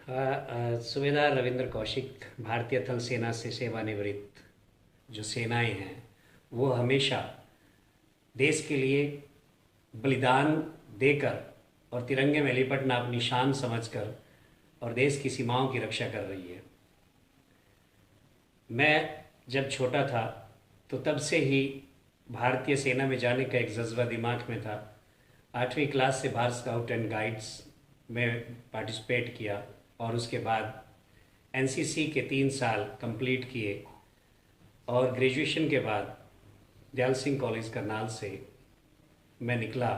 सूबेदार रविंद्र कौशिक भारतीय थल सेना से सेवानिवृत्त जो सेनाएं हैं वो हमेशा देश के लिए बलिदान देकर और तिरंगे में लिपटना अपनी शान समझकर और देश की सीमाओं की रक्षा कर रही है। मैं जब छोटा था तो तब से ही भारतीय सेना में जाने का एक जज्बा दिमाग में था। 8वीं क्लास से भारत स्काउट एंड गाइड्स में पार्टिसिपेट किया और उसके बाद एनसीसी के 3 साल कंप्लीट किए और ग्रेजुएशन के बाद दयाल सिंह कॉलेज करनाल से मैं निकला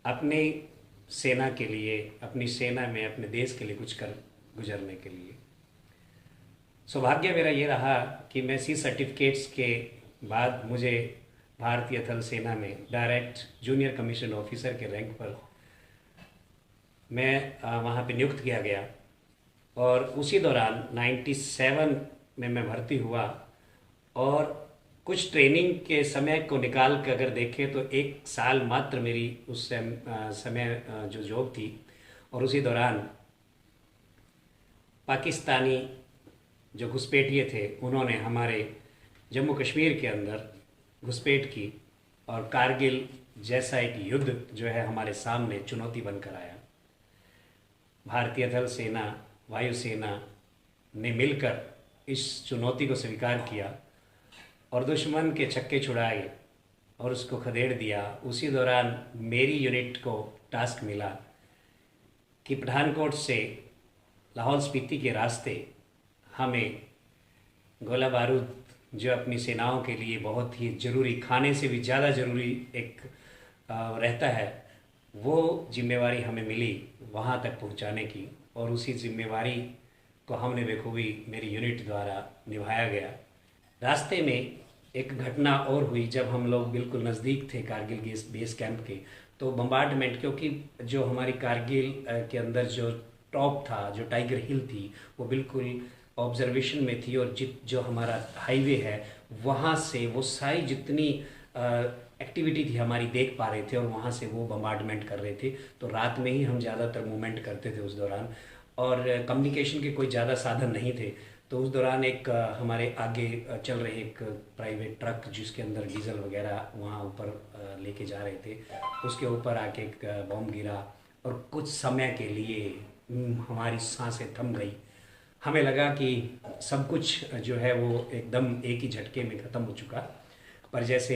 अपनी सेना के लिए, अपनी सेना में अपने देश के लिए कुछ कर गुजरने के लिए। सौभाग्य मेरा ये रहा कि मैं सी सर्टिफिकेट्स के बाद मुझे भारतीय थल सेना में डायरेक्ट जूनियर कमीशन ऑफिसर के रैंक पर मैं वहाँ पे नियुक्त किया गया और उसी दौरान 97 में मैं भर्ती हुआ और कुछ ट्रेनिंग के समय को निकाल कर अगर देखें तो 1 साल मात्र मेरी उस समय जो जॉब थी और उसी दौरान पाकिस्तानी जो घुसपैठिए थे उन्होंने हमारे जम्मू कश्मीर के अंदर घुसपैठ की और कारगिल जैसा एक युद्ध जो है हमारे सामने चुनौती बनकर आया। भारतीय थल सेना, वायुसेना ने मिलकर इस चुनौती को स्वीकार किया और दुश्मन के छक्के छुड़ाए और उसको खदेड़ दिया। उसी दौरान मेरी यूनिट को टास्क मिला कि पठानकोट से लाहौल स्पीति के रास्ते हमें गोला बारूद जो अपनी सेनाओं के लिए बहुत ही ज़रूरी, खाने से भी ज़्यादा ज़रूरी एक रहता है, वो जिम्मेवारी हमें मिली वहाँ तक पहुँचाने की और उसी जिम्मेवारी को हमने बखूबी मेरी यूनिट द्वारा निभाया गया। रास्ते में एक घटना और हुई जब हम लोग बिल्कुल नज़दीक थे कारगिल बेस कैंप के, तो बम्बार्डमेंट, क्योंकि जो हमारी कारगिल के अंदर जो टॉप था, जो टाइगर हिल थी, वो बिल्कुल ऑब्जर्वेशन में थी और जो हमारा हाईवे है वहाँ से वो सारी जितनी एक्टिविटी थी हमारी देख पा रहे थे और वहाँ से वो बम्बार्डमेंट कर रहे थे। तो रात में ही हम ज़्यादातर मूवमेंट करते थे उस दौरान और कम्युनिकेशन के कोई ज़्यादा साधन नहीं थे। तो उस दौरान एक हमारे आगे चल रहे एक प्राइवेट ट्रक जिसके अंदर डीजल वगैरह वहाँ ऊपर लेके जा रहे थे, उसके ऊपर आके एक बॉम्ब गिरा और कुछ समय के लिए हमारी सांसें थम गई। हमें लगा कि सब कुछ जो है वो एकदम एक ही झटके में ख़त्म हो चुका, पर जैसे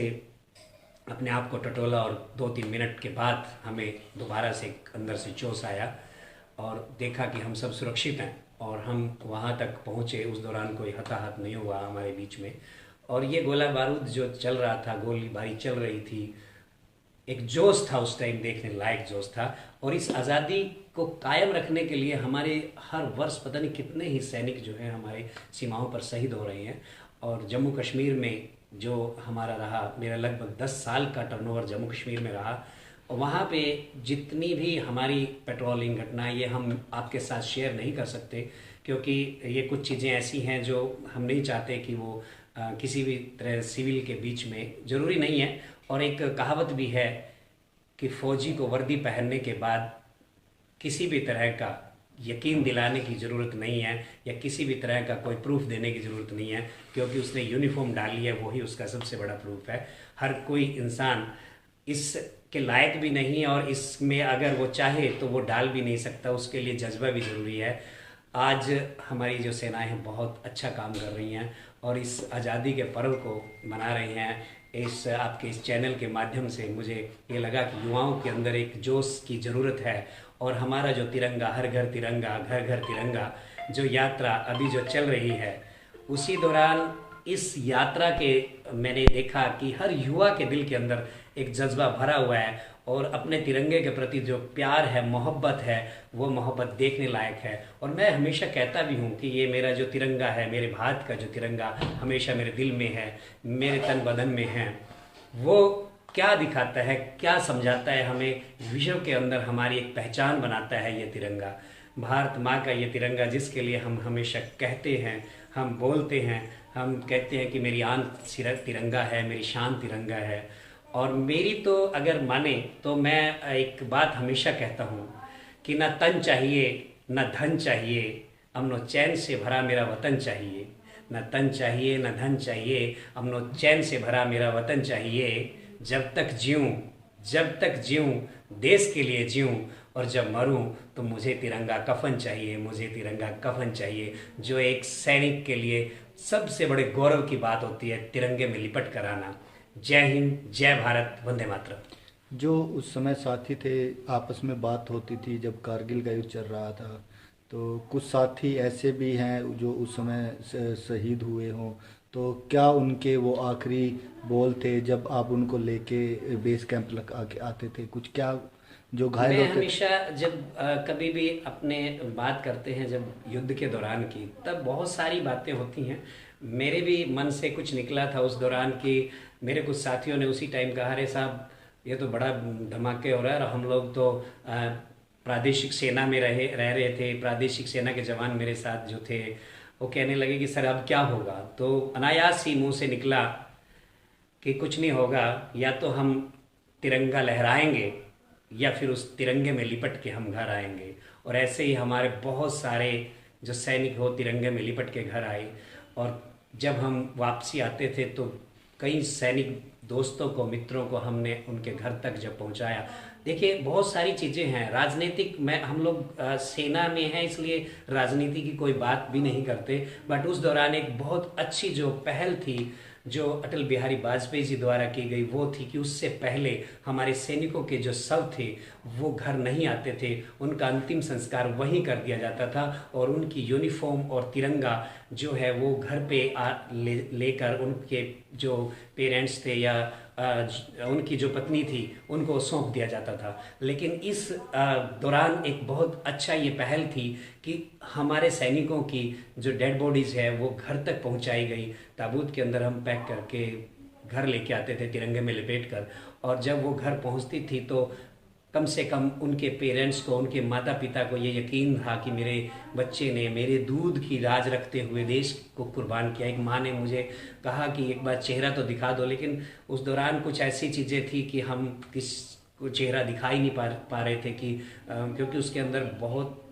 अपने आप को टटोला और 2-3 मिनट के बाद हमें दोबारा से अंदर से जोश आया और देखा कि हम सब सुरक्षित हैं और हम वहाँ तक पहुँचे। उस दौरान कोई हताहत नहीं हुआ हमारे बीच में और ये गोला बारूद जो चल रहा था, गोलीबारी चल रही थी, एक जोश था उस टाइम, देखने लायक जोश था। और इस आज़ादी को कायम रखने के लिए हमारे हर वर्ष पता नहीं कितने ही सैनिक जो हैं हमारे सीमाओं पर शहीद हो रहे हैं। और जम्मू कश्मीर में जो हमारा रहा, मेरा लगभग 10 साल का टर्नओवर जम्मू कश्मीर में रहा और वहाँ पे जितनी भी हमारी पेट्रोलिंग घटनाएं ये हम आपके साथ शेयर नहीं कर सकते क्योंकि ये कुछ चीज़ें ऐसी हैं जो हम नहीं चाहते कि वो किसी भी तरह सिविल के बीच में, ज़रूरी नहीं है। और एक कहावत भी है कि फ़ौजी को वर्दी पहनने के बाद किसी भी तरह का यकीन दिलाने की ज़रूरत नहीं है या किसी भी तरह का कोई प्रूफ देने की ज़रूरत नहीं है क्योंकि उसने यूनिफॉर्म डाली है, वही उसका सबसे बड़ा प्रूफ है। हर कोई इंसान इसके लायक भी नहीं है और इसमें अगर वो चाहे तो वो डाल भी नहीं सकता, उसके लिए जज्बा भी ज़रूरी है। आज हमारी जो सेनाएं हैं बहुत अच्छा काम कर रही हैं और इस आज़ादी के पर्व को मना रही हैं। इस आपके इस चैनल के माध्यम से मुझे ये लगा कि युवाओं के अंदर एक जोश की ज़रूरत है और हमारा जो तिरंगा, हर घर तिरंगा, घर घर तिरंगा जो यात्रा अभी जो चल रही है, उसी दौरान इस यात्रा के मैंने देखा कि हर युवा के दिल के अंदर एक जज्बा भरा हुआ है और अपने तिरंगे के प्रति जो प्यार है, मोहब्बत है, वो मोहब्बत देखने लायक है। और मैं हमेशा कहता भी हूँ कि ये मेरा जो तिरंगा है, मेरे भारत का जो तिरंगा हमेशा मेरे दिल में है, मेरे तन बदन में है। वो क्या दिखाता है, क्या समझाता है हमें, विश्व के अंदर हमारी एक पहचान बनाता है ये तिरंगा, भारत माँ का ये तिरंगा जिसके लिए हम हमेशा कहते हैं, हम बोलते हैं, हम कहते हैं कि मेरी आन तिरंगा है, मेरी शान तिरंगा है। और मेरी तो अगर माने तो मैं एक बात हमेशा कहता हूँ कि ना तन चाहिए न धन चाहिए, अमनो चैन से भरा मेरा वतन चाहिए। न तन चाहिए न धन चाहिए, अमनो चैन से भरा मेरा वतन चाहिए। जब तक जीऊँ, जब तक जीऊँ देश के लिए जीऊँ, और जब मरूं तो मुझे तिरंगा कफन चाहिए, मुझे तिरंगा कफन चाहिए। जो एक सैनिक के लिए सबसे बड़े गौरव की बात होती है, तिरंगे में लिपट कर आना। जय हिंद, जय भारत, वंदे मातरम। जो उस समय साथी थे, आपस में बात होती थी जब कारगिल का युद्ध चल रहा था, तो कुछ साथी ऐसे भी हैं जो उस समय शहीद हुए हों, तो क्या उनके वो आखिरी बोल थे जब आप उनको लेके बेस कैंप लग आके आते थे, कुछ क्या जो घायल मैं होते थे? हमेशा जब कभी भी अपने बात करते हैं जब युद्ध के दौरान की, तब बहुत सारी बातें होती हैं। मेरे भी मन से कुछ निकला था उस दौरान कि मेरे कुछ साथियों ने उसी टाइम कहा, अरे साहब ये तो बड़ा धमाके हो रहा है, और हम लोग तो प्रादेशिक सेना में रह रहे थे, प्रादेशिक सेना के जवान मेरे साथ जो थे वो कहने लगे कि सर अब क्या होगा। तो अनायास ही मुंह से निकला कि कुछ नहीं होगा, या तो हम तिरंगा लहराएंगे या फिर उस तिरंगे में लिपट के हम घर आएंगे। और ऐसे ही हमारे बहुत सारे जो सैनिक हो तिरंगे में लिपट के घर आए। और जब हम वापसी आते थे तो कई सैनिक दोस्तों को, मित्रों को हमने उनके घर तक जब पहुंचाया। देखिए बहुत सारी चीज़ें हैं राजनीतिक में, हम लोग सेना में हैं इसलिए राजनीति की कोई बात भी नहीं करते, बट उस दौरान एक बहुत अच्छी जो पहल थी जो अटल बिहारी वाजपेयी जी द्वारा की गई, वो थी कि उससे पहले हमारे सैनिकों के जो शव थे वो घर नहीं आते थे, उनका अंतिम संस्कार वहीं कर दिया जाता था। और उनकी यूनिफॉर्म और तिरंगा जो है वो घर पे लेकर उनके जो पेरेंट्स थे या उनकी जो पत्नी थी उनको सौंप दिया जाता था। लेकिन इस दौरान एक बहुत अच्छा ये पहल थी कि हमारे सैनिकों की जो डेड बॉडीज़ है वो घर तक पहुंचाई गई। ताबूत के अंदर हम पैक करके घर लेके आते थे तिरंगे में लपेट कर, और जब वो घर पहुंचती थी तो कम से कम उनके पेरेंट्स को, उनके माता पिता को ये यकीन था कि मेरे बच्चे ने मेरे दूध की लाज रखते हुए देश को कुर्बान किया। एक माँ ने मुझे कहा कि एक बार चेहरा तो दिखा दो, लेकिन उस दौरान कुछ ऐसी चीज़ें थी कि हम किस को चेहरा दिखा ही नहीं पा रहे थे कि क्योंकि उसके अंदर बहुत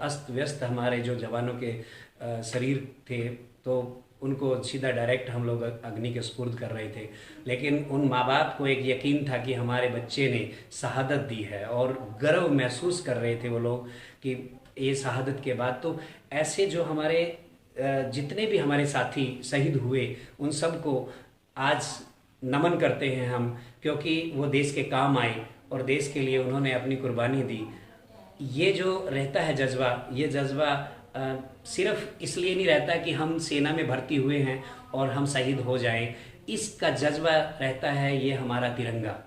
अस्त व्यस्त हमारे जो जवानों के शरीर थे, तो उनको सीधा डायरेक्ट हम लोग अग्नि के सुपुर्द कर रहे थे। लेकिन उन माँ बाप को एक यकीन था कि हमारे बच्चे ने शहादत दी है, और गर्व महसूस कर रहे थे वो लोग कि ये शहादत के बाद तो ऐसे जो हमारे जितने भी हमारे साथी शहीद हुए उन सब को आज नमन करते हैं हम, क्योंकि वो देश के काम आए और देश के लिए उन्होंने अपनी कुर्बानी दी। ये जो रहता है जज्बा, ये जज्बा सिर्फ इसलिए नहीं रहता कि हम सेना में भर्ती हुए हैं और हम शहीद हो जाएं, इसका जज्बा रहता है ये हमारा तिरंगा।